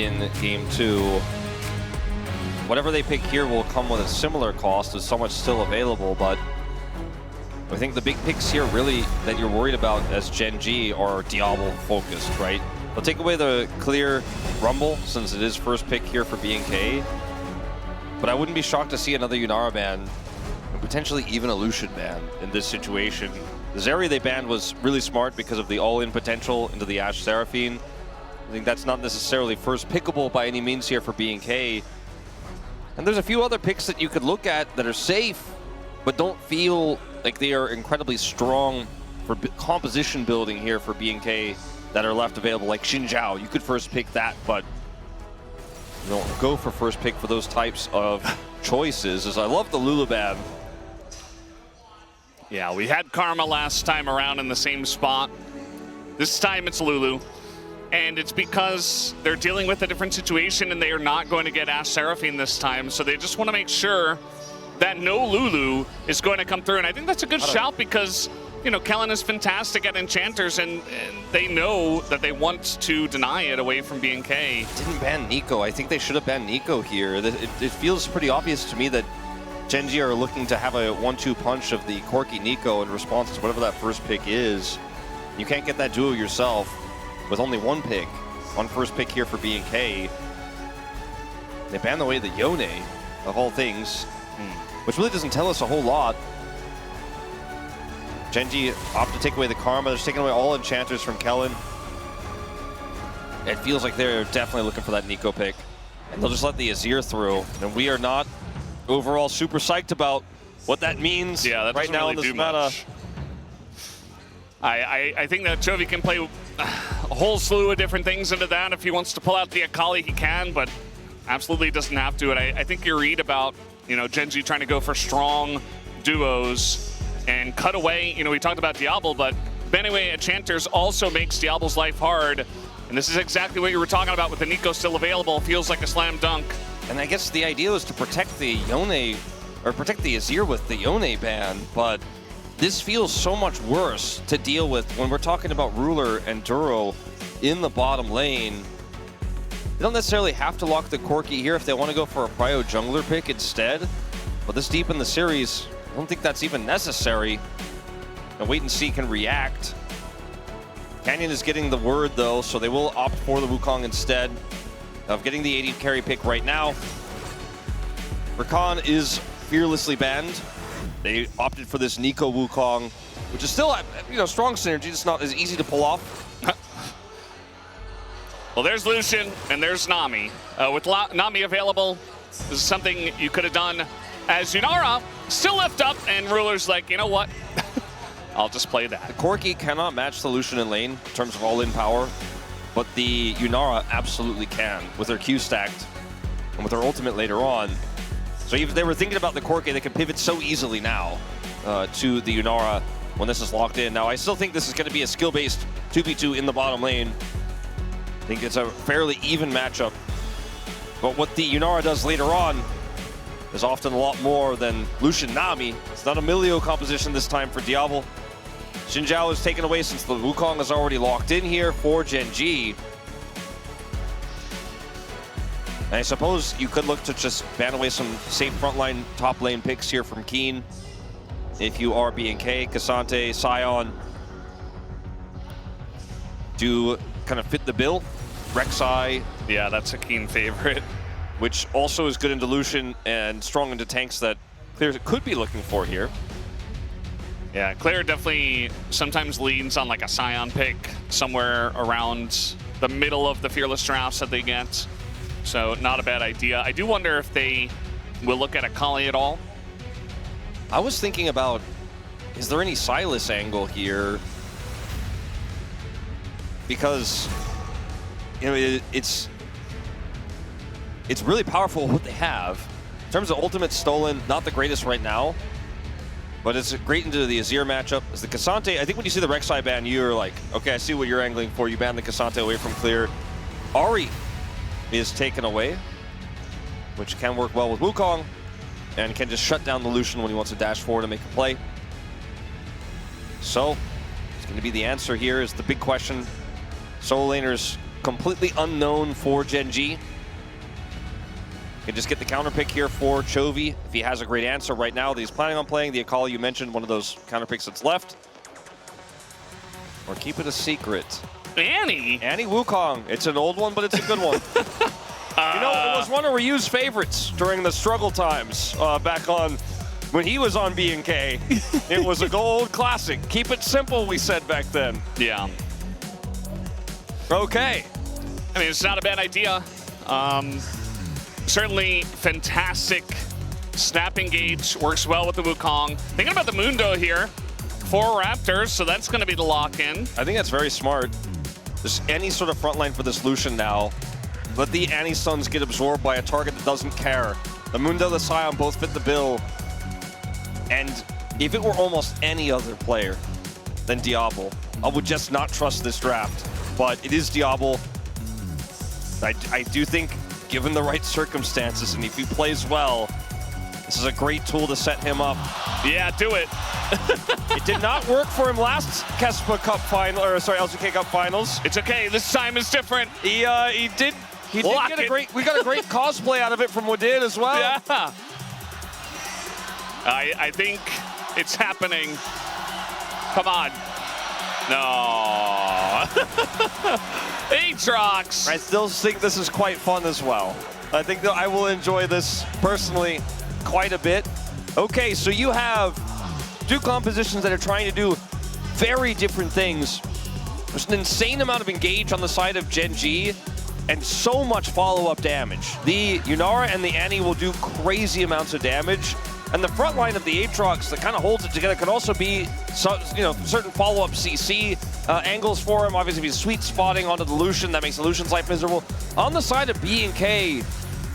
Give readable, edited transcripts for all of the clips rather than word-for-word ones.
in Game 2. Whatever they pick here will come with a similar cost. There's so much still available, but I think the big picks here really that you're worried about as Gen G are Diablo focused, right? They'll take away the clear Rumble since it is first pick here for BNK. But I wouldn't be shocked to see another Yunara ban, and potentially even a Lucian ban in this situation. The Zeri they banned was really smart because of the all-in potential into the Ashe Seraphine. I think that's not necessarily first pickable by any means here for BNK. And there's a few other picks that you could look at that are safe, but don't feel like they are incredibly strong for composition building here for BNK that are left available, like Xin Zhao. You could first pick that, but you don't go for first pick for those types of choices. As I love the Lulu ban. Yeah, we had Karma last time around in the same spot. This time it's Lulu. And it's because they're dealing with a different situation and they are not going to get Ashe Seraphine this time. So they just want to make sure that no Lulu is going to come through. And I think that's a good shout because, you know, Kellen is fantastic at Enchanters and they know that they want to deny it away from BNK. Didn't ban Nico. I think they should have banned Nico here. It feels pretty obvious to me that Gen G are looking to have a 1-2 punch of the Corki Nico in response to whatever that first pick is. You can't get that duo yourself with only one pick, on first pick here for BNK. They banned away the Yone, of all things, which really doesn't tell us a whole lot. Gen G opt to take away the Karma. They're taking away all Enchanters from Kellen. It feels like they're definitely looking for that Nico pick. And they'll just let the Azir through. And we are not overall super psyched about what that means right now in this meta. I think that Chovy can play a whole slew of different things into that. If he wants to pull out the Akali, he can, but absolutely doesn't have to. And I think you're right about, you know, Gen G trying to go for strong duos and cut away. You know, we talked about Diablo, but banning away Enchanters also makes Diablo's life hard. And this is exactly what you were talking about with the Nico still available. Feels like a slam dunk. And I guess the idea is to protect the Yone, or protect the Azir with the Yone ban, but this feels so much worse to deal with when we're talking about Ruler and Duro in the bottom lane. They don't necessarily have to lock the Corki here if they want to go for a prio jungler pick instead. But this deep in the series, I don't think that's even necessary. And wait and see can react. Canyon is getting the word though, so they will opt for the Wukong instead of getting the AD carry pick right now. Rakan is fearlessly banned. They opted for this Nico Wukong, which is still, you know, strong synergy. It's not as easy to pull off. Well, there's Lucian and there's Nami. With Nami available, this is something you could have done as Yunara. Still left up, and Ruler's like, you know what? I'll just play that. The Corki cannot match the Lucian in lane in terms of all-in power, but the Yunara absolutely can with their Q stacked and with their ultimate later on. So if they were thinking about the Corki, they can pivot so easily now to the Yunara when this is locked in. Now, I still think this is going to be a skill-based 2v2 in the bottom lane. I think it's a fairly even matchup. But what the Yunara does later on is often a lot more than Lucian Nami. It's not a Milio composition this time for Diablo. Xin Zhao is taken away since the Wukong is already locked in here for Gen G. And I suppose you could look to just ban away some safe frontline top lane picks here from Keen. If you are BNK, Cassante, Sion do kind of fit the bill. Rek'Sai. Yeah, that's a Keen favorite. Which also is good into Lucian and strong into tanks that Clear could be looking for here. Yeah, Claire definitely sometimes leans on like a Sion pick somewhere around the middle of the Fearless drafts that they get. So not a bad idea. I do wonder if they will look at Akali at all. I was thinking about, is there any Sylas angle here? Because, you know, it's really powerful what they have. In terms of ultimate stolen, not the greatest right now, but it's great into the Azir matchup. As the Cassante, I think when you see the Rek'Sai ban, you're like, okay, I see what you're angling for. You ban the Cassante away from clear. Ahri is taken away, which can work well with Wukong, and can just shut down the Lucian when he wants to dash forward and make a play. So, it's going to be the answer here is the big question. Solo laners completely unknown for Gen G. Can just get the counter pick here for Chovy if he has a great answer right now that he's planning on playing. The Akali you mentioned, one of those counter picks that's left. Or keep it a secret. Annie Wukong. It's an old one, but it's a good one. You know, it was one of Ryu's favorites during the struggle times back on when he was on BNK. It was a gold classic. Keep it simple, we said back then. Yeah. Okay. I mean, it's not a bad idea. Certainly fantastic snap engage. Works well with the Wukong. Thinking about the Mundo here. 4 Raptors, so that's going to be the lock-in. I think that's very smart. There's any sort of front line for this Lucian now. Let the Annie stuns get absorbed by a target that doesn't care. The Mundo, the Scion both fit the bill. And if it were almost any other player than Diablo, I would just not trust this draft. But it is Diablo. I do think, given the right circumstances, and if he plays well, this is a great tool to set him up. Yeah, do it. It did not work for him last LCK Cup finals. It's okay. This time is different. He did get a great. We got a great cosplay out of it from Wadid as well. Yeah. I think it's happening. Come on. No. Aatrox. I still think this is quite fun as well. I think that I will enjoy this personally quite a bit. Okay, so you have two compositions that are trying to do very different things. There's an insane amount of engage on the side of Gen G and so much follow-up damage. The Yunara and the Annie will do crazy amounts of damage. And the front line of the Aatrox that kind of holds it together can also be, certain follow-up CC angles for him. Obviously, if he's sweet spotting onto the Lucian, that makes the Lucian's life miserable. On the side of BNK,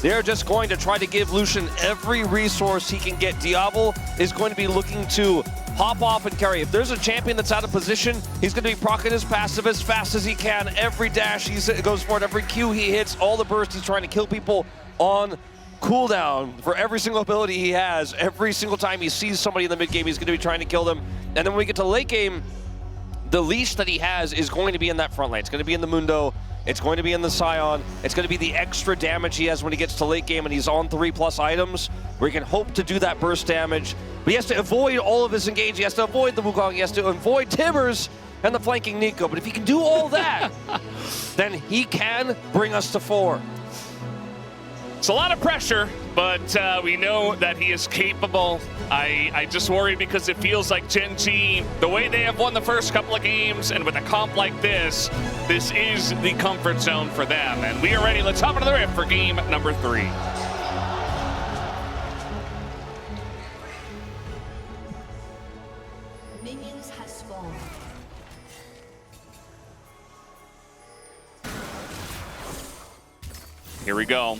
they're just going to try to give Lucian every resource he can get. Diablo is going to be looking to pop off and carry. If there's a champion that's out of position, he's going to be proccing his passive as fast as he can. Every dash he goes for it, every Q he hits, all the bursts, he's trying to kill people on cooldown for every single ability he has. Every single time he sees somebody in the mid game, he's going to be trying to kill them. And then when we get to late game, the leash that he has is going to be in that front lane. It's going to be in the Mundo. It's going to be in the Scion. It's going to be the extra damage he has when he gets to late game and he's on 3+ items, where he can hope to do that burst damage. But he has to avoid all of his engage. He has to avoid the Wukong. He has to avoid Tibbers and the flanking Nico. But if he can do all that, then he can bring us to 4. It's a lot of pressure, but we know that he is capable. I just worry because it feels like Gen G, the way they have won the first couple of games, and with a comp like this is the comfort zone for them. And we are ready. Let's hop into the rift for game number 3. Minions has spawned. Here we go.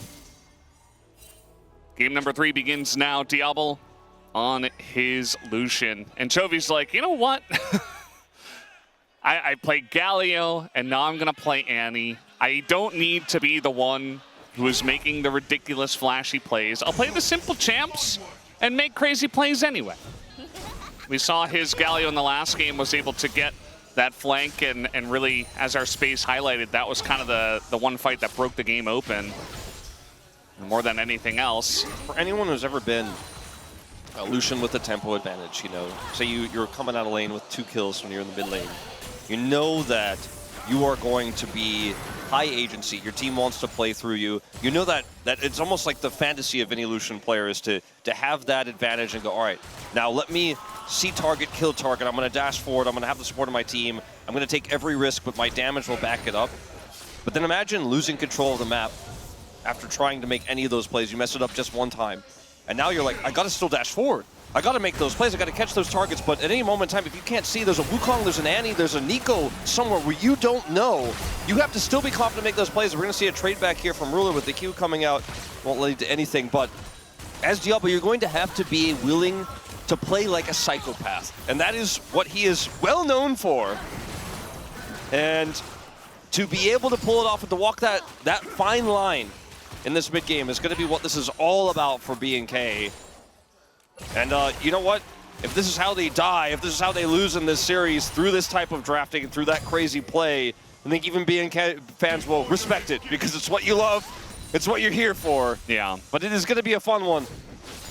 Game number 3 begins now. Diablo on his Lucian. And Chovy's like, you know what? I played Galio, and now I'm going to play Annie. I don't need to be the one who is making the ridiculous flashy plays. I'll play the simple champs and make crazy plays anyway. We saw his Galio in the last game was able to get that flank, and really, as our space highlighted, that was kind of the one fight that broke the game open more than anything else. For anyone who's ever been a Lucian with a tempo advantage, say you're coming out of lane with 2 kills when you're in the mid lane, you know that you are going to be high agency. Your team wants to play through you. You know that it's almost like the fantasy of any Lucian player is to have that advantage and go, all right, now let me see target, kill target. I'm going to dash forward. I'm going to have the support of my team. I'm going to take every risk, but my damage will back it up. But then imagine losing control of the map after trying to make any of those plays. You mess it up just one time. And now you're like, I got to still dash forward. I got to make those plays. I got to catch those targets. But at any moment in time, if you can't see, there's a Wukong, there's an Annie, there's a Nico somewhere where you don't know. You have to still be confident to make those plays. We're going to see a trade back here from Ruler with the Q coming out. Won't lead to anything. But as Diablo, you're going to have to be willing to play like a psychopath. And that is what he is well known for. And to be able to pull it off and to walk that fine line in this mid game is going to be what this is all about for BNK. And you know what? If this is how they die, if this is how they lose in this series through this type of drafting and through that crazy play, I think even BNK fans will respect it because it's what you love. It's what you're here for. Yeah. But it is going to be a fun one.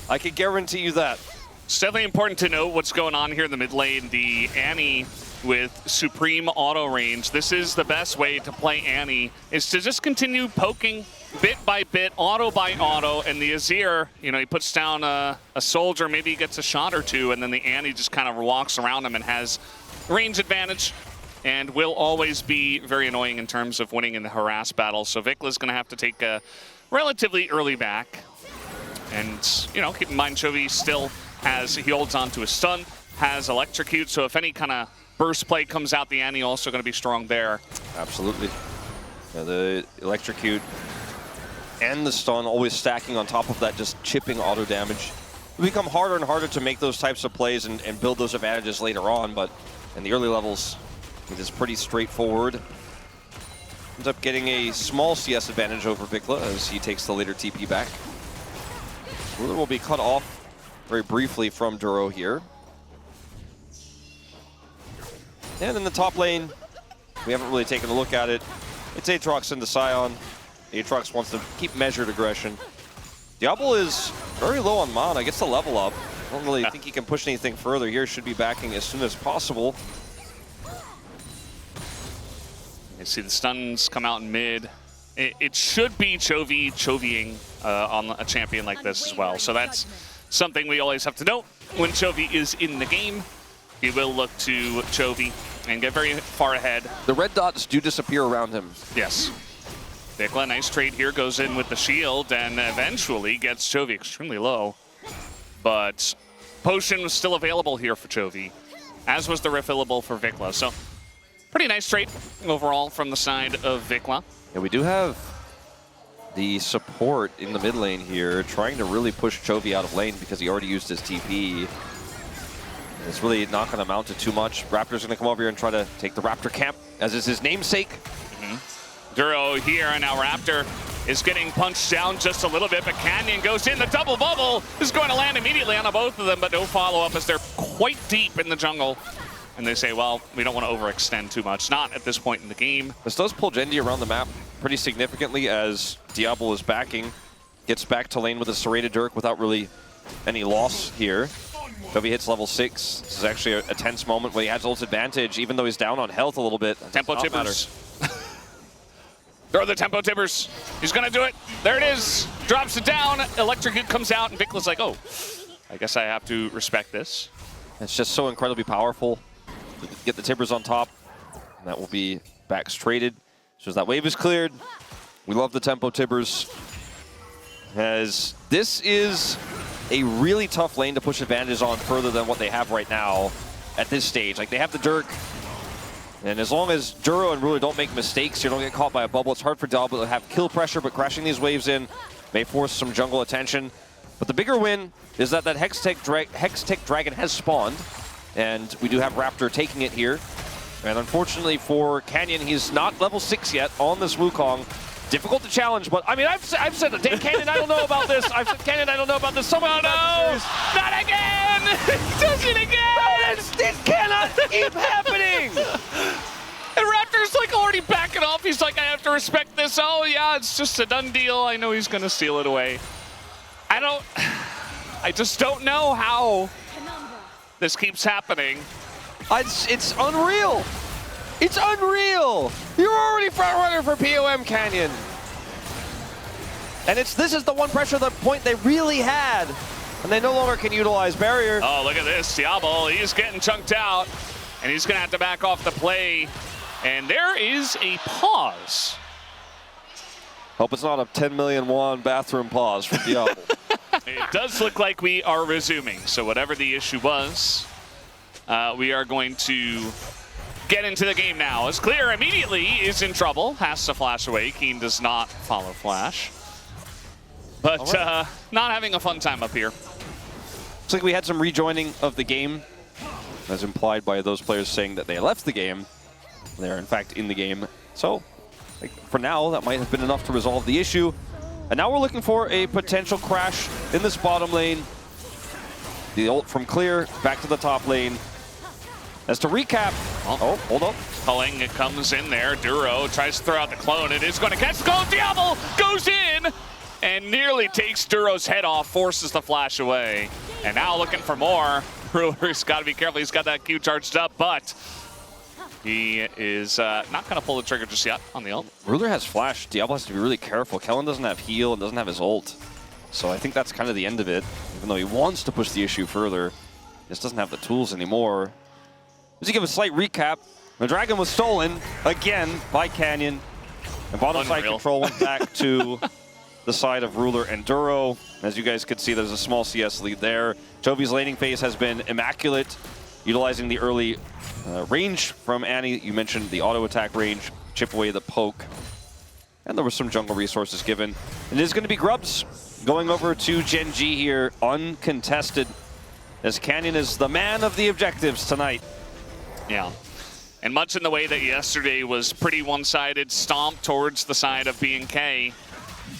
I can guarantee you that. It's definitely important to note what's going on here in the mid lane. The Annie with supreme auto range. This is the best way to play Annie, is to just continue poking bit by bit, auto by auto, and the Azir, you know, he puts down a soldier, maybe he gets a shot or two, and then the Annie just kind of walks around him and has range advantage, and will always be very annoying in terms of winning in the harass battle. So Vicla's going to have to take a relatively early back. And, you know, keep in mind, Chovy still has, he holds on to a stun, has electrocute, so if any kind of burst play comes out, the Annie also going to be strong there. Absolutely. Yeah, the electrocute and the stun always stacking on top of that, just chipping auto damage. It will become harder and harder to make those types of plays and build those advantages later on, but in the early levels, it is pretty straightforward. Ends up getting a small CS advantage over Vikla as he takes the later TP back. Ruler will be cut off very briefly from Duro here. And in the top lane, we haven't really taken a look at it. It's Aatrox into Sion. Aatrox wants to keep measured aggression. Diablo is very low on mana, gets the level up. I don't really think he can push anything further here. Should be backing as soon as possible. You see the stuns come out in mid. It should be Chovying on a champion like this as well. So that's something we always have to note. When Chovy is in the game, he will look to Chovy and get very far ahead. The red dots do disappear around him. Yes. Vikla, nice trade here, goes in with the shield and eventually gets Chovy extremely low. But potion was still available here for Chovy, as was the refillable for Vikla. So pretty nice trade overall from the side of Vikla. Yeah, we do have the support in the mid lane here, trying to really push Chovy out of lane because he already used his TP. It's really not going to amount to too much. Raptor's going to come over here and try to take the Raptor camp, as is his namesake. Duro here, and now Raptor is getting punched down just a little bit, but Canyon goes in. The double bubble is going to land immediately on both of them, but no follow-up as they're quite deep in the jungle. And they say, well, we don't want to overextend too much. Not at this point in the game. This does pull Genji around the map pretty significantly as Diablo is backing. Gets back to lane with a serrated Dirk without really any loss here. Chovy hits level 6. This is actually a tense moment where he has ult advantage, even though he's down on health a little bit. Tempo tippers. Throw the tempo tippers. He's going to do it. There it is. Drops it down. Electrocute comes out, and Vikla's like, oh, I guess I have to respect this. It's just so incredibly powerful. Get the tippers on top, and that will be back straighted. So as that wave is cleared, we love the tempo tippers. As this is a really tough lane to push advantages on further than what they have right now at this stage. Like, they have the Dirk, and as long as Duro and Ruler don't make mistakes, you don't get caught by a bubble. It's hard for Diablo to have kill pressure, but crashing these waves in may force some jungle attention. But the bigger win is that Hextech Dragon has spawned, and we do have Raptor taking it here. And unfortunately for Canyon, he's not level 6 yet on this Wukong. Difficult to challenge, but I mean, I've said, Canyon, I don't know about this. I've said, Canyon, I don't know about this. So many times. Not again! He does it again! This cannot keep happening! And Raptor's like already backing off. He's like, I have to respect this. Oh yeah, it's just a done deal. I know he's gonna steal it away. I just don't know how this keeps happening. It's unreal. It's unreal. You're already front runner for POM Canyon. And this is the one pressure point they really had. And they no longer can utilize barrier. Oh, look at this. Diablo, he's getting chunked out. And he's going to have to back off the play. And there is a pause. Hope it's not a 10 million won bathroom pause for Diablo. It does look like we are resuming. So whatever the issue was, we are going to get into the game now. As Clear immediately is in trouble, has to flash away. Keen does not follow Flash. But not having a fun time up here. Looks like we had some rejoining of the game, as implied by those players saying that they left the game. They're in fact in the game. So for now, that might have been enough to resolve the issue. And now we're looking for a potential crash in this bottom lane. The ult from Clear back to the top lane. As to recap, oh, hold up. Culling, it comes in there. Duro tries to throw out the clone. It is going to catch the clone. Diablo goes in and nearly takes Duro's head off, forces the flash away. And now looking for more. Ruler's got to be careful. He's got that Q charged up, but he is not going to pull the trigger just yet on the ult. Ruler has flash. Diablo has to be really careful. Kellen doesn't have heal and doesn't have his ult. So I think that's kind of the end of it. Even though he wants to push the issue further, he just doesn't have the tools anymore. Just to give a slight recap, the dragon was stolen again by Canyon. And bottom side control went back to the side of Ruler and Duro. As you guys could see, there's a small CS lead there. Chovy's laning phase has been immaculate, utilizing the early range from Annie. You mentioned the auto attack range, chip away the poke. And there were some jungle resources given. And it is going to be Grubs going over to Gen G here, uncontested, as Canyon is the man of the objectives tonight. Yeah. And much in the way that yesterday was pretty one-sided, stomp towards the side of BNK,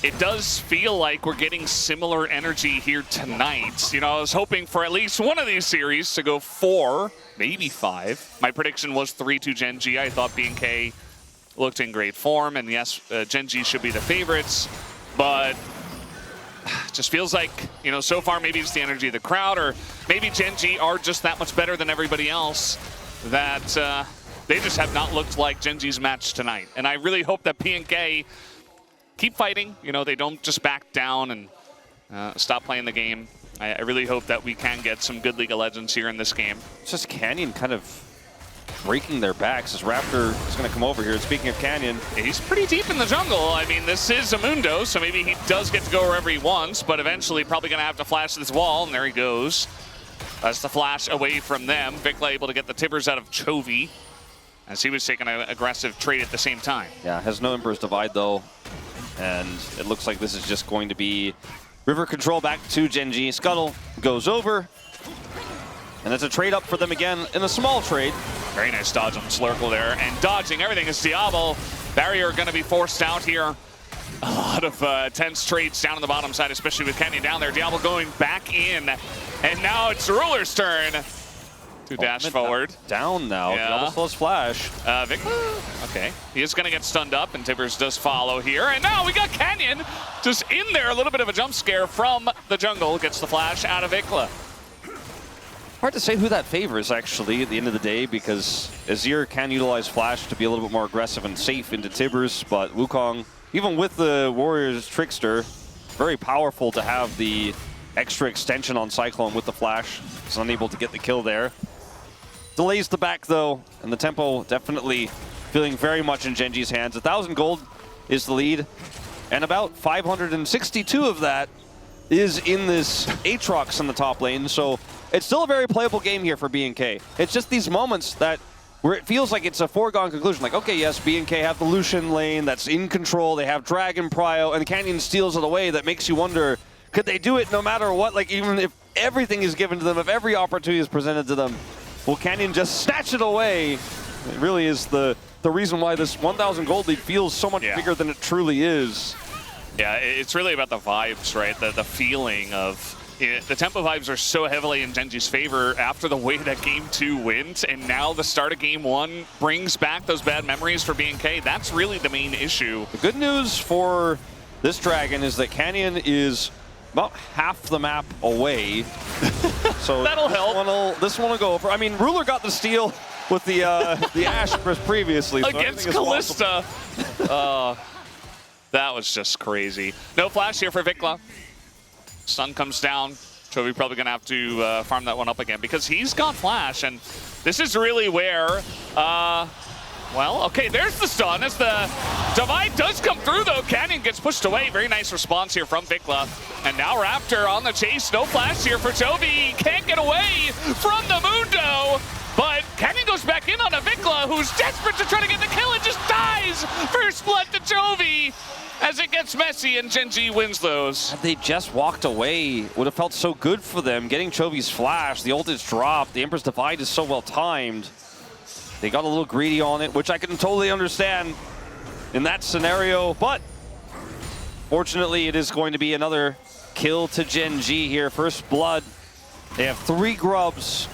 it does feel like we're getting similar energy here tonight. You know, I was hoping for at least one of these series to go 4, maybe 5. My prediction was 3-2 Gen G. I thought BNK looked in great form, and yes, Gen G should be the favorites, but it just feels like, you know, so far maybe it's the energy of the crowd, or maybe Gen G are just that much better than everybody else that they just have not looked like Gen G's match tonight. And I really hope that BNK keep fighting. You know, they don't just back down and stop playing the game. I really hope that we can get some good League of Legends here in this game. It's just Canyon kind of breaking their backs as Raptor is going to come over here. And speaking of Canyon, he's pretty deep in the jungle. I mean, this is a Mundo, so maybe he does get to go wherever he wants, but eventually probably going to have to flash this wall, and there he goes. That's the flash away from them. Vikla able to get the tippers out of Chovy, as he was taking an aggressive trade at the same time. Yeah, has no Emperor's Divide though, and it looks like this is just going to be river control back to Gen G. Scuttle goes over, and it's a trade up for them again in a small trade. Very nice dodge on Slurkle there, and dodging everything is Diablo. Barrier going to be forced out here. A lot of tense trades down on the bottom side, especially with Canyon down there. Diablo going back in, and now it's Ruler's turn to dash forward. Down now. Yeah. Diablo slows flash. Vikla, okay. He is going to get stunned up, and Tibbers does follow here. And now we got Canyon just in there. A little bit of a jump scare from the jungle. Gets the flash out of Vikla. Hard to say who that favors, actually, at the end of the day, because Azir can utilize flash to be a little bit more aggressive and safe into Tibbers, but Wukong, even with the Warriors Trickster, very powerful to have the extra extension on Cyclone with the flash. He's unable to get the kill there. Delays the back, though, and the tempo definitely feeling very much in Gen G's hands. 1,000 gold is the lead, and about 562 of that is in this Aatrox in the top lane, so it's still a very playable game here for BNK. It's just these moments that where it feels like it's a foregone conclusion. Like, okay, yes, BNK have the Lucian lane that's in control. They have Dragon Prio, and Canyon steals it away. That makes you wonder, could they do it no matter what? Like, even if everything is given to them, if every opportunity is presented to them, will Canyon just snatch it away? It really is the reason why this 1,000 gold lead feels so much bigger than it truly is. Yeah, it's really about the vibes, right? The feeling of... the tempo vibes are so heavily in Gen G's favor after the way that Game 2 went, and now the start of Game 1 brings back those bad memories for BNK. That's really the main issue. The good news for this Dragon is that Canyon is about half the map away. So that'll help. This one will go over. I mean, Ruler got the steal with the Ashe previously. So against Kalista. That was just crazy. No flash here for Vikla. Stun comes down. Chovy probably going to have to farm that one up again because he's got flash, and this is really where, well, okay, there's the stun as the divide does come through, though. Canyon gets pushed away. Very nice response here from Vikla. And now Raptor on the chase. No flash here for Chovy. Can't get away from the Mundo, but Canyon goes back in on a Vikla who's desperate to try to get the kill and just dies. First blood to Chovy. As it gets messy and Gen G wins those. Had they just walked away, it would have felt so good for them. Getting Chovy's flash, the ult is dropped, the Emperor's Divide is so well timed. They got a little greedy on it, which I can totally understand in that scenario, but fortunately it is going to be another kill to Gen G here. First blood. They have 3 grubs,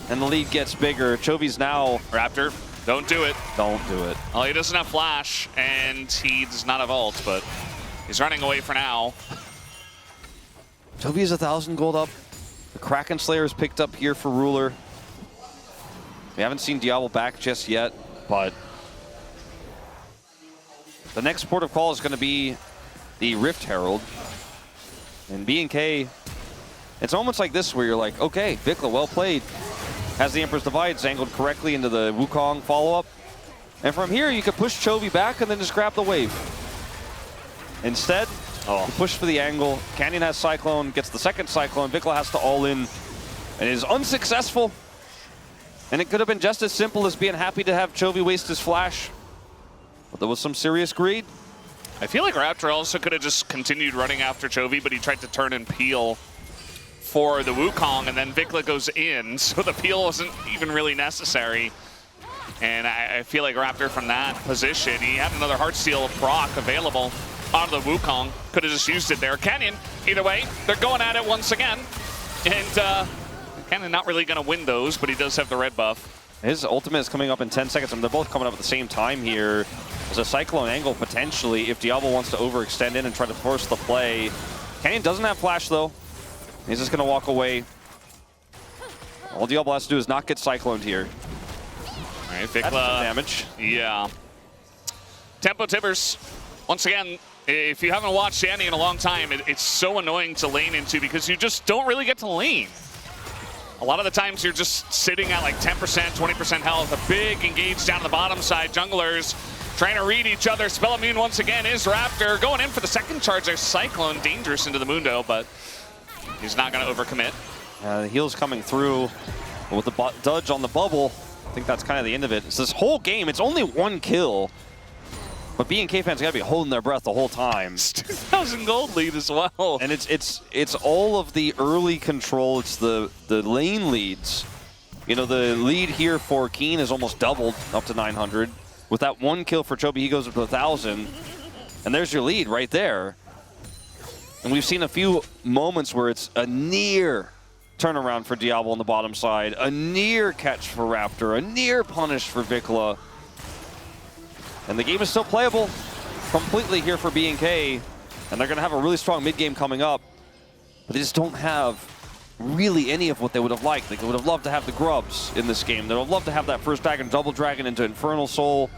and the lead gets bigger. Chovy's now Raptor Don't do it. Don't do it. Well, he doesn't have flash, and he does not have ult, but he's running away for now. Chovy is 1,000 gold up. The Kraken Slayer is picked up here for Ruler. We haven't seen Diablo back just yet, but the next port of call is going to be the Rift Herald. And BNK, it's moments like this where you're like, okay, Vikla, well played. Has the Emperor's Divide angled correctly into the Wukong follow-up. And from here, you could push Chovy back and then just grab the wave. Instead, you push for the angle. Canyon has Cyclone, gets the second Cyclone. Vikla has to all in and is unsuccessful. And it could have been just as simple as being happy to have Chovy waste his flash. But there was some serious greed. I feel like Raptor also could have just continued running after Chovy, but he tried to turn and peel for the Wukong, and then Vikla goes in, so the peel wasn't even really necessary. And I feel like Raptor from that position, he had another Heartsteel proc available on the Wukong. Could have just used it there. Canyon, either way, they're going at it once again. And Canyon not really going to win those, but he does have the red buff. His ultimate is coming up in 10 seconds, and they're both coming up at the same time here. There's a Cyclone angle potentially if Diablo wants to overextend in and try to force the play. Canyon doesn't have flash though. He's just going to walk away. All Diablo has to do is not get Cycloned here. All right, Vikla. That's some damage. Yeah. Tempo Tibbers, once again, if you haven't watched Shanny in a long time, it's so annoying to lane into because you just don't really get to lane. A lot of the times you're just sitting at like 10%, 20% health. A big engage down the bottom side. Junglers trying to read each other. Spell immune once again is Raptor. Going in for the second charge. There's Cyclone, dangerous into the Mundo, but he's not going to overcommit. The heal's coming through with the dodge on the bubble. I think that's kind of the end of it. It's this whole game, it's only one kill. But BNK fans gotta be holding their breath the whole time. It's 2,000 gold lead as well. And it's all of the early control. It's the lane leads. You know, the lead here for Keen is almost doubled up to 900. With that one kill for Chovy, he goes up to 1,000. And there's your lead right there. And we've seen a few moments where it's a near turnaround for Diablo on the bottom side, a near catch for Raptor, a near punish for Vikla. And the game is still playable completely here for BNK. And they're going to have a really strong mid-game coming up. But they just don't have really any of what they would have liked. They would have loved to have the grubs in this game. They would have loved to have that first dragon, double dragon into Infernal Soul.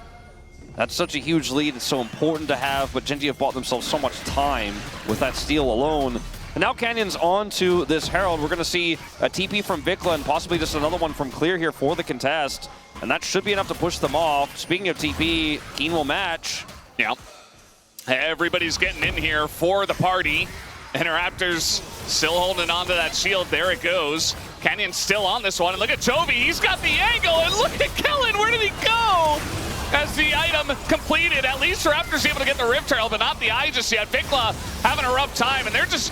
That's such a huge lead. It's so important to have. But Gen.G have bought themselves so much time with that steal alone. And now Canyon's on to this Herald. We're going to see a TP from Vikla and possibly just another one from Clear here for the contest. And that should be enough to push them off. Speaking of TP, Keen will match. Yeah. Everybody's getting in here for the party. And Raptors still holding on to that shield. There it goes. Canyon's still on this one. And look at Chovy. He's got the angle. And look at Kellen. Where did he go? As the item completed. At least Raptors able to get the Rift Trail, but not the eye just yet. Vikla having a rough time. And they're just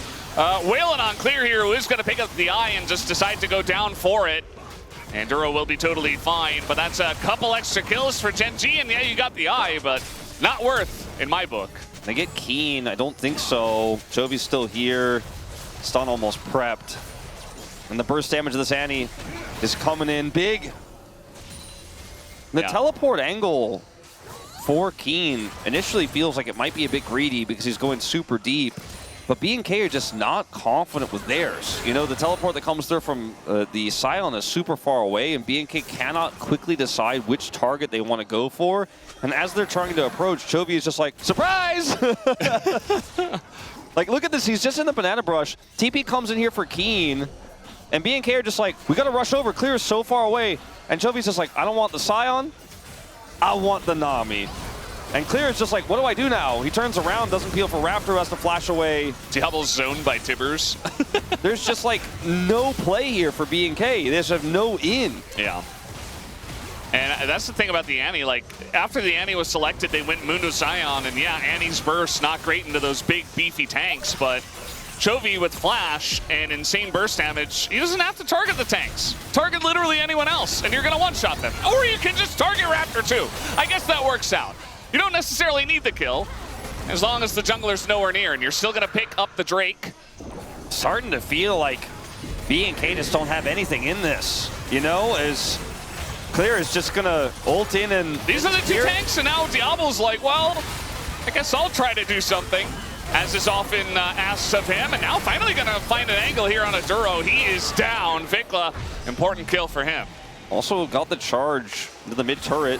wailing on Clear here, who is going to pick up the eye and just decide to go down for it. And Duro will be totally fine, but that's a couple extra kills for Gen.G, and yeah, you got the eye, but not worth in my book. They get Keen, I don't think so. Chovy's still here. Stun almost prepped. And the burst damage of this Annie is coming in big. The teleport angle for Keen initially feels like it might be a bit greedy because he's going super deep. But BNK are just not confident with theirs. You know, the teleport that comes through from the Scion is super far away, and BNK cannot quickly decide which target they want to go for. And as they're trying to approach, Chovy is just like, surprise! Like, look at this. He's just in the banana brush. TP comes in here for Keen, and BNK are just like, we got to rush over. Clear is so far away. And Chovy's just like, I don't want the Scion. I want the Nami. And Clear is just like, what do I do now? He turns around, doesn't peel for Raptor, has to flash away. Diablo's zoned by Tibbers. There's just like no play here for BNK. They just have no in. Yeah. And that's the thing about the Annie. Like, after the Annie was selected, they went Mundo Scion, and yeah, Annie's burst not great into those big, beefy tanks, but Chovy with flash and insane burst damage, he doesn't have to target the tanks. Target literally anyone else, and you're going to one-shot them. Or you can just target Raptor too. I guess that works out. You don't necessarily need the kill, as long as the jungler's nowhere near, and you're still going to pick up the Drake. Starting to feel like BNK just don't have anything in this, you know, as Clear is just gonna ult in and... These are the two tanks, and now Diablo's like, well, I guess I'll try to do something, as is often asked of him. And now finally gonna find an angle here on a Duro. He is down. Vikla, important kill for him. Also got the charge into the mid turret.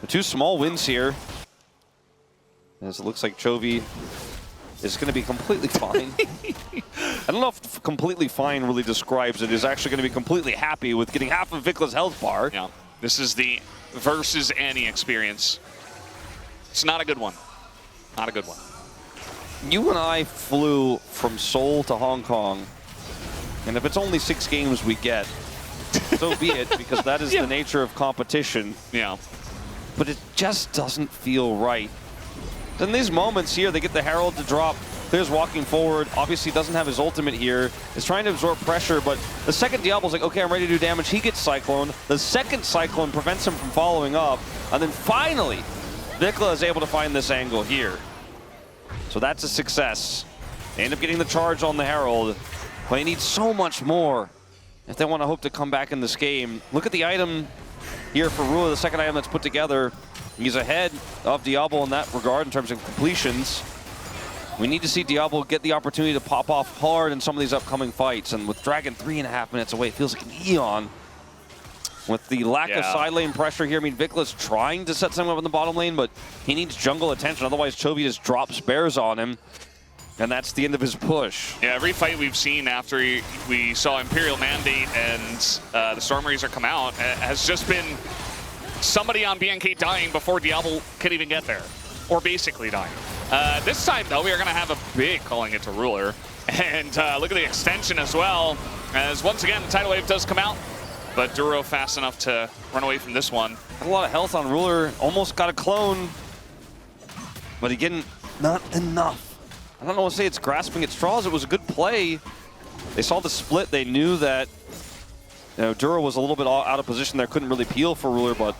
The 2 small wins here. As it looks like Chovy is going to be completely fine. I don't know if completely fine really describes it. Is actually going to be completely happy with getting half of Vikla's health bar. Yeah, this is the versus Annie experience. It's not a good one. Not a good one. You and I flew from Seoul to Hong Kong. And if it's only 6 games we get, so be it, because that is the nature of competition. Yeah. But it just doesn't feel right. In these moments here, they get the Herald to drop. Clear's walking forward. Obviously doesn't have his ultimate here. Is trying to absorb pressure, but the second Diablo's like, okay, I'm ready to do damage. He gets Cyclone. The second Cyclone prevents him from following up. And then finally, Vikla is able to find this angle here. So that's a success. They end up getting the charge on the Herald. But they need so much more if they want to hope to come back in this game. Look at the item here for Ruler, the second item that's put together. He's ahead of Diablo in that regard in terms of completions. We need to see Diablo get the opportunity to pop off hard in some of these upcoming fights. And with Dragon 3.5 minutes away, it feels like an eon. With the lack of side lane pressure here, I mean, Vikla's trying to set something up in the bottom lane, but he needs jungle attention. Otherwise, Chovy just drops bears on him. And that's the end of his push. Yeah, every fight we've seen after we saw Imperial Mandate and the Storm Razor come out has just been somebody on BNK dying before Diablo can even get there, or basically dying. This time, though, we are going to have a big calling it to Ruler. And look at the extension as well, as once again, the Tidal Wave does come out, but Duro fast enough to run away from this one. A lot of health on Ruler, almost got a clone, but again, not enough. I don't want to say it's grasping at straws. It was a good play. They saw the split. They knew that Duro was a little bit out of position there. Couldn't really peel for Ruler, but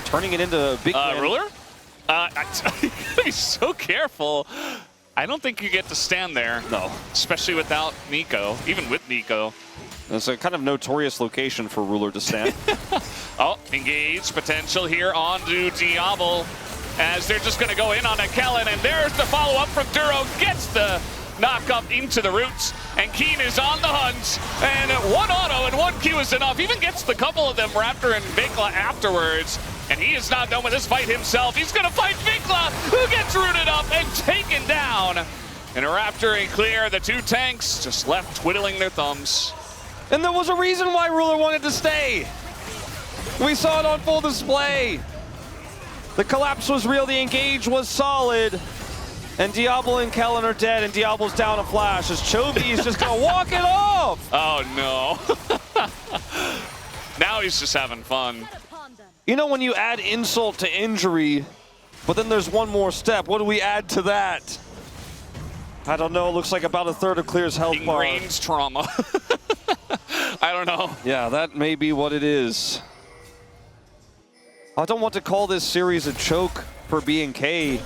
turning it into a big Ruler? You gotta be so careful. I don't think you get to stand there. No. Especially without Nico, even with Nico. It's a kind of notorious location for Ruler to stand. Oh, engage potential here onto Diablo, as they're just going to go in on a Kellen, and there's the follow-up from Duro, gets the knock up into the roots, and Keen is on the hunt, and 1 auto and 1 Q is enough, even gets the couple of them, Raptor and Vikla afterwards, and he is not done with this fight himself. He's going to fight Vikla, who gets rooted up and taken down, and Raptor and Clear, the 2 tanks, just left twiddling their thumbs. And there was a reason why Ruler wanted to stay. We saw it on full display. The collapse was real, the engage was solid. And Diablo and Kellen are dead, and Diablo's down a flash as Chovy is just gonna walk it off. Oh no. Now he's just having fun. You know when you add insult to injury, but then there's one more step. What do we add to that? I don't know, it looks like about a third of Clear's health bar. Ingrained trauma. I don't know. Yeah, that may be what it is. I don't want to call this series a choke for BNK,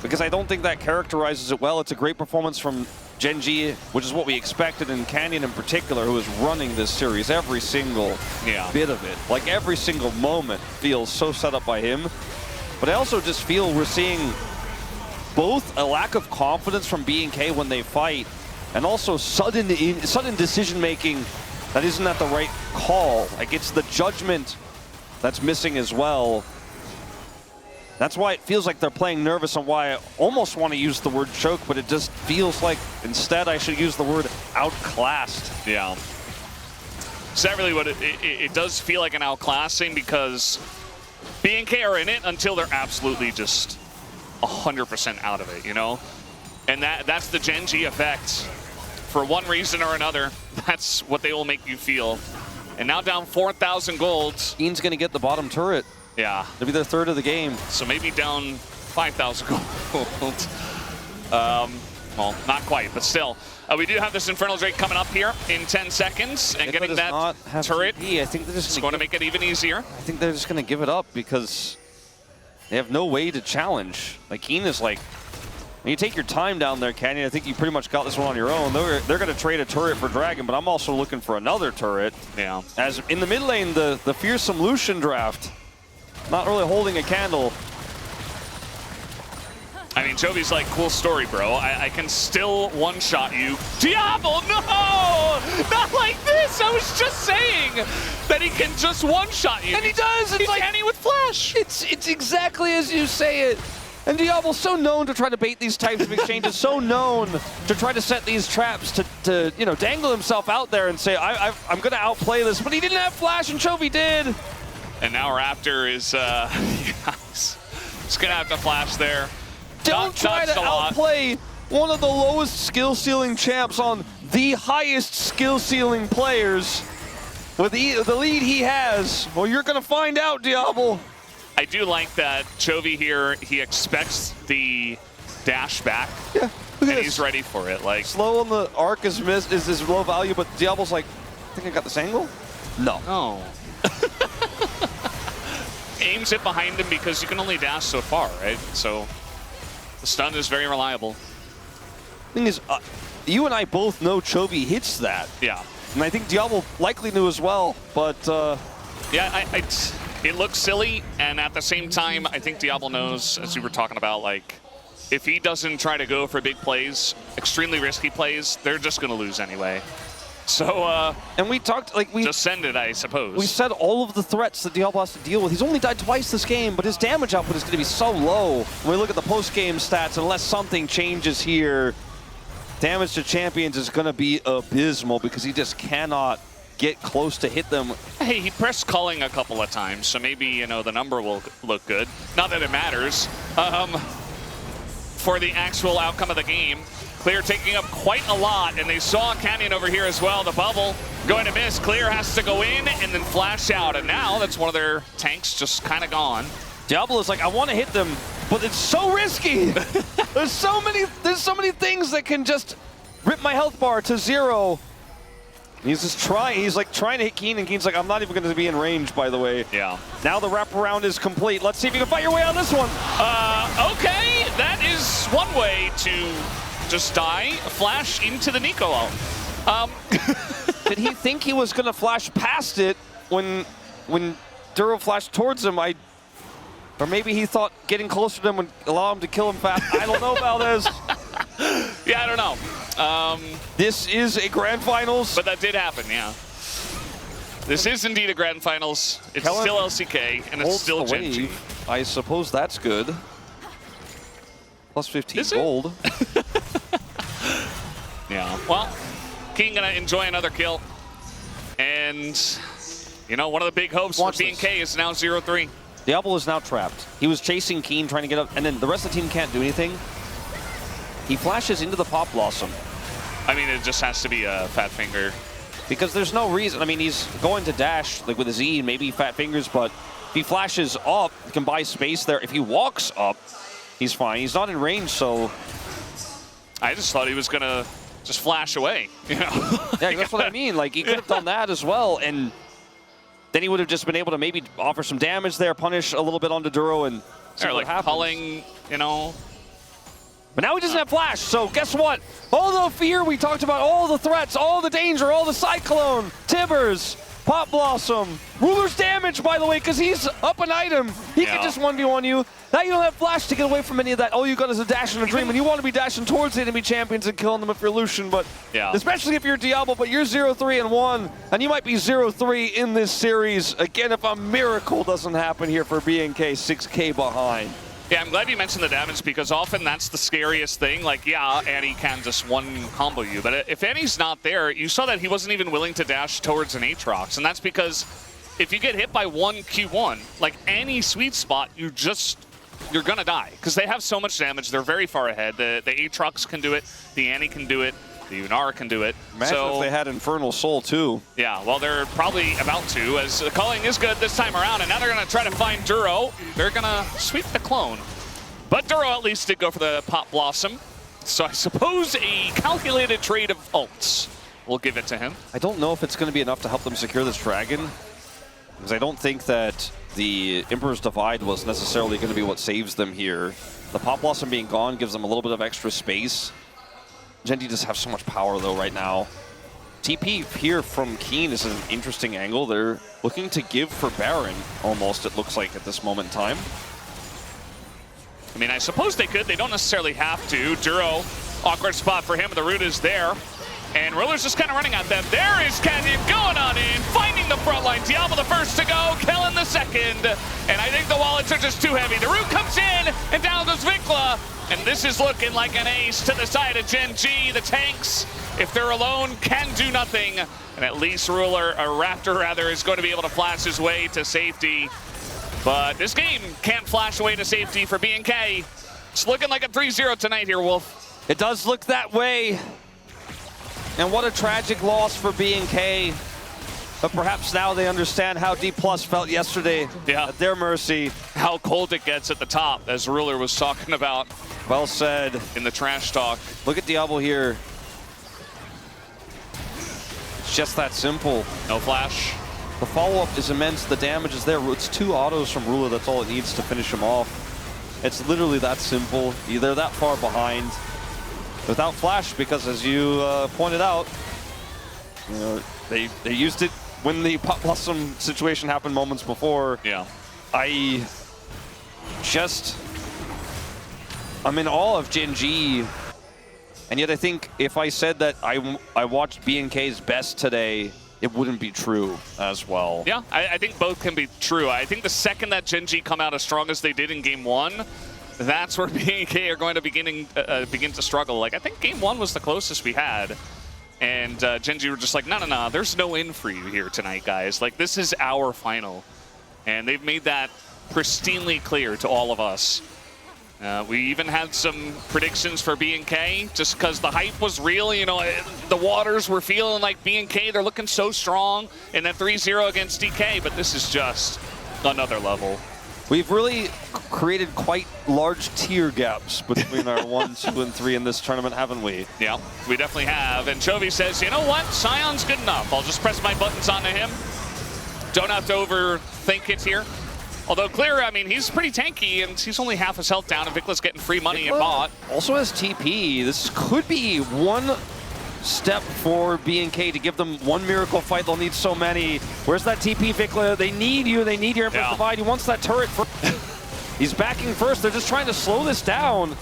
because I don't think that characterizes it well. It's a great performance from Gen.G, which is what we expected, and Canyon in particular, who is running this series every single bit of it. Like every single moment feels so set up by him. But I also just feel we're seeing both a lack of confidence from BNK when they fight, and also sudden decision making that isn't at the right call. Like it's the judgment that's missing as well. That's why it feels like they're playing nervous, and why I almost want to use the word choke, but it just feels like instead I should use the word outclassed. Yeah. Is that really what it does feel like, an outclassing, because BNK are in it until they're absolutely just 100% out of it, you know? And that's the Gen.G effect. For one reason or another, that's what they will make you feel. And now down 4,000 gold. Keen's gonna get the bottom turret. Yeah. It'll be their third of the game. So maybe down 5,000 gold. Well, not quite, but still. We do have this Infernal Drake coming up here in 10 seconds, and getting that turret I think they're just going to make it even easier. I think they're just gonna give it up because they have no way to challenge. Like Keen is like When you take your time down there, Canyon, I think you pretty much got this one on your own. They're going to trade a turret for Dragon, but I'm also looking for another turret. Yeah. As in the mid lane, the fearsome Lucian draft, not really holding a candle. I mean, Chovy's like, cool story, bro. I can still one-shot you. Diablo, no! Not like this! I was just saying that he can just one-shot you. And he does! He's like Annie with Flash! It's exactly as you say it. And Diablo's so known to try to bait these types of exchanges, so known to try to set these traps to you know, dangle himself out there and say, I'm going to outplay this. But he didn't have Flash, and Chovy did. And now Raptor is, he's going to have to flash there. Don't try to outplay one of the lowest skill ceiling champs on the highest skill ceiling players with the lead he has. Well, you're going to find out, Diablo. I do like that Chovy here, he expects the dash back. Yeah, and he's ready for it. Like, slow on the arc is low value, but Diablo's like, I think I got this angle? No. No. Aims it behind him because you can only dash so far, right? So the stun is very reliable. Thing is, you and I both know Chovy hits that. Yeah. And I think Diablo likely knew as well, but... yeah, it looks silly, and at the same time, I think Diablo knows, as we were talking about, like, if he doesn't try to go for big plays, extremely risky plays, they're just going to lose anyway. So, and we talked, like, just send it, I suppose. We said all of the threats that Diablo has to deal with. He's only died twice this game, but his damage output is going to be so low. When we look at the post-game stats, unless something changes here, damage to champions is going to be abysmal because he just cannot get close to hit them. Hey, he pressed calling a couple of times, so maybe, you know, the number will look good. Not that it matters. For the actual outcome of the game, Clear taking up quite a lot, and they saw Canyon over here as well. The bubble going to miss. Clear has to go in and then flash out, and now that's one of their tanks just kind of gone. Diablo is like, I want to hit them, but it's so risky. There's so many things that can just rip my health bar to 0. He's just trying. He's like trying to hit Keen, and Keen's like, I'm not even going to be in range, by the way. Yeah. Now the wraparound is complete. Let's see if you can fight your way on this one. Okay, that is one way to just die. Flash into the Nico out. Did he think he was going to flash past it when Duro flashed towards him? Or maybe he thought getting closer to him would allow him to kill him fast. I don't know, Valdez. Yeah, I don't know. This is a grand finals. But that did happen, yeah. This is indeed a grand finals. It's still LCK, and it's still Gen G. I suppose that's good. Plus 15 gold. Yeah, well, King gonna enjoy another kill. And, you know, one of the big hopes for BNK is now 0-3. Diablo is now trapped. He was chasing Keen, trying to get up, and then the rest of the team can't do anything. He flashes into the Pop Blossom. I mean, it just has to be a Fat Finger. Because there's no reason. I mean, he's going to dash like with a Z, maybe Fat Fingers, but if he flashes up, he can buy space there. If he walks up, he's fine. He's not in range, so... I just thought he was going to just flash away, you know? Yeah, that's what I mean. Like, he could have done that as well, and then he would have just been able to maybe offer some damage there, punish a little bit onto Duro, and see what happens. Pulling, you know... But now he doesn't have Flash, so guess what? All the fear we talked about, all the threats, all the danger, all the Cyclone, Tibbers, Pop Blossom, Ruler's damage, by the way, because he's up an item. He can just 1v1 you. Now you don't have Flash to get away from any of that. All you got is a dash and a dream, and you want to be dashing towards the enemy champions and killing them if you're Lucian, but especially if you're Diablo, but you're 0-3-1, and you might be 0-3 in this series. Again, if a miracle doesn't happen here for BNK, 6K behind. Yeah, I'm glad you mentioned the damage because often that's the scariest thing. Like, yeah, Annie can just one combo you, but if Annie's not there, you saw that he wasn't even willing to dash towards an Aatrox, and that's because if you get hit by one Q1, like any sweet spot, you're gonna die because they have so much damage. They're very far ahead. The Aatrox can do it, the Annie can do it, the Unara can do it. Imagine if they had Infernal Soul too. Yeah, well, they're probably about to, as the calling is good this time around, and now they're going to try to find Duro. They're going to sweep the clone. But Duro at least did go for the Pop Blossom. So I suppose a calculated trade of ults will give it to him. I don't know if it's going to be enough to help them secure this dragon, because I don't think that the Emperor's Divide was necessarily going to be what saves them here. The Pop Blossom being gone gives them a little bit of extra space. Gen G just have so much power though right now. TP here from Keen is an interesting angle. They're looking to give for Baron, almost, it looks like, at this moment in time. I mean, I suppose they could. They don't necessarily have to. Duro, awkward spot for him, but the root is there. And Ruler's just kind of running at them. There is Canyon going on in, finding the front line. Diablo the first to go, Kellen the second. And I think the wallets are just too heavy. The root comes in, and down goes Vikla. And this is looking like an ace to the side of Gen G. The tanks, if they're alone, can do nothing. And at least Ruler, or Raptor rather, is going to be able to flash his way to safety. But this game can't flash away to safety for BNK. It's looking like a 3-0 tonight here, Wolf. It does look that way. And what a tragic loss for BNK. But perhaps now they understand how D+ felt yesterday at their mercy. How cold it gets at the top, as Ruler was talking about. Well said. In the trash talk. Look at Diablo here. It's just that simple. No flash. The follow-up is immense. The damage is there. It's 2 autos from Ruler. That's all it needs to finish him off. It's literally that simple. They're that far behind. Without flash, because as you pointed out, you know, they used it when the Pop Blossom situation happened moments before. Yeah. I'm in awe of Gen G. And yet I think if I said that I watched BNK's best today, it wouldn't be true as well. Yeah, I think both can be true. I think the second that Gen G come out as strong as they did in Game 1, that's where BNK are going to begin to struggle. Like, I think Game 1 was the closest we had. And Gen G were just like, no, there's no in for you here tonight, guys. Like, this is our final. And they've made that pristinely clear to all of us. We even had some predictions for BNK, just because the hype was real. You know, the waters were feeling like BNK, they're looking so strong in that 3-0 against DK, but this is just another level. We've really created quite large tier gaps between our 1, 2, and 3 in this tournament, haven't we? Yeah, we definitely have. And Chovy says, you know what? Sion's good enough. I'll just press my buttons onto him. Don't have to overthink it here. Although Clear, I mean, he's pretty tanky, and he's only half his health down, and Vikla's getting free money and bot. Also has TP. This could be one step for BNK to give them one miracle fight. They'll need so many. Where's that TP, Vikla? They need you. They need your Emperor's Divide. He wants that turret. He's backing first. They're just trying to slow this down.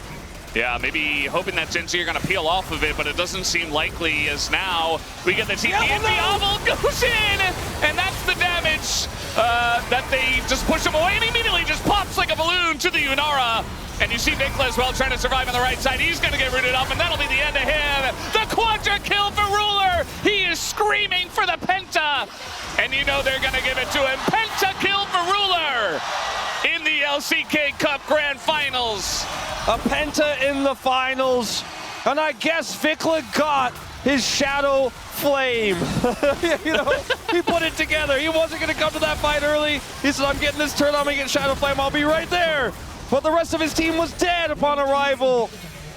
Yeah, maybe hoping that Gen Z are going to peel off of it, but it doesn't seem likely, as now we get the TP and Diablo goes in, and that's the damage that they just push him away, and immediately just pops like a balloon to the Unara. And you see Vikla as well trying to survive on the right side. He's going to get rooted up, and that'll be the end of him. The quadra kill for Ruler. He is screaming for the Penta, and you know they're going to give it to him. Penta kill for Ruler in the LCK Cup Grand Finals. A Penta in the finals, and I guess Vikla got his Shadow Flame. You know, he put it together. He wasn't going to come to that fight early. He said, I'm getting this turn, I'm going to get Shadow Flame, I'll be right there. But the rest of his team was dead upon arrival.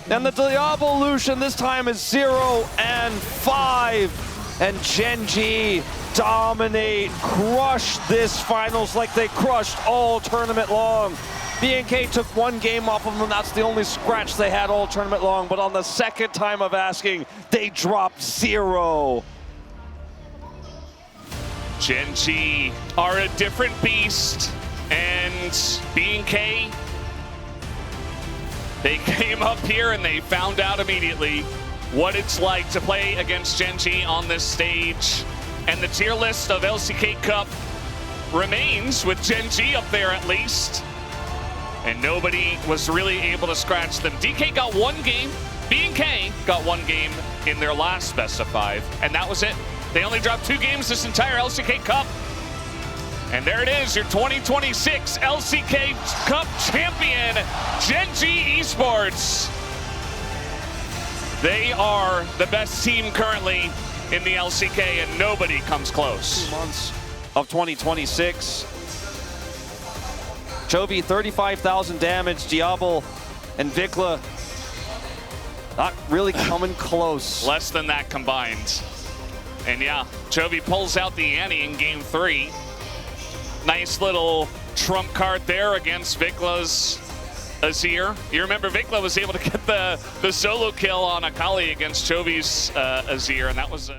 And the Diablo Lucian this time is 0-5. And Gen G dominate, crush this finals like they crushed all tournament long. BNK took 1 game off of them. That's the only scratch they had all tournament long. But on the second time of asking, they dropped 0. Gen G are a different beast. And BNK, they came up here and they found out immediately what it's like to play against Gen G on this stage. And the tier list of LCK Cup remains with Gen G up there at least. And nobody was really able to scratch them. DK got 1 game. BNK got 1 game in their last best of 5. And that was it. They only dropped 2 games this entire LCK Cup. And there it is, your 2026 LCK Cup champion, Gen G Esports. They are the best team currently in the LCK, and nobody comes close. 2 months of 2026. Chovy, 35,000 damage. Diablo and Vikla not really coming close. Less than that combined. And yeah, Chovy pulls out the ante in game 3. Nice little trump card there against Vikla's Azir. You remember Vikla was able to get the solo kill on Akali against Chovy's Azir, and that was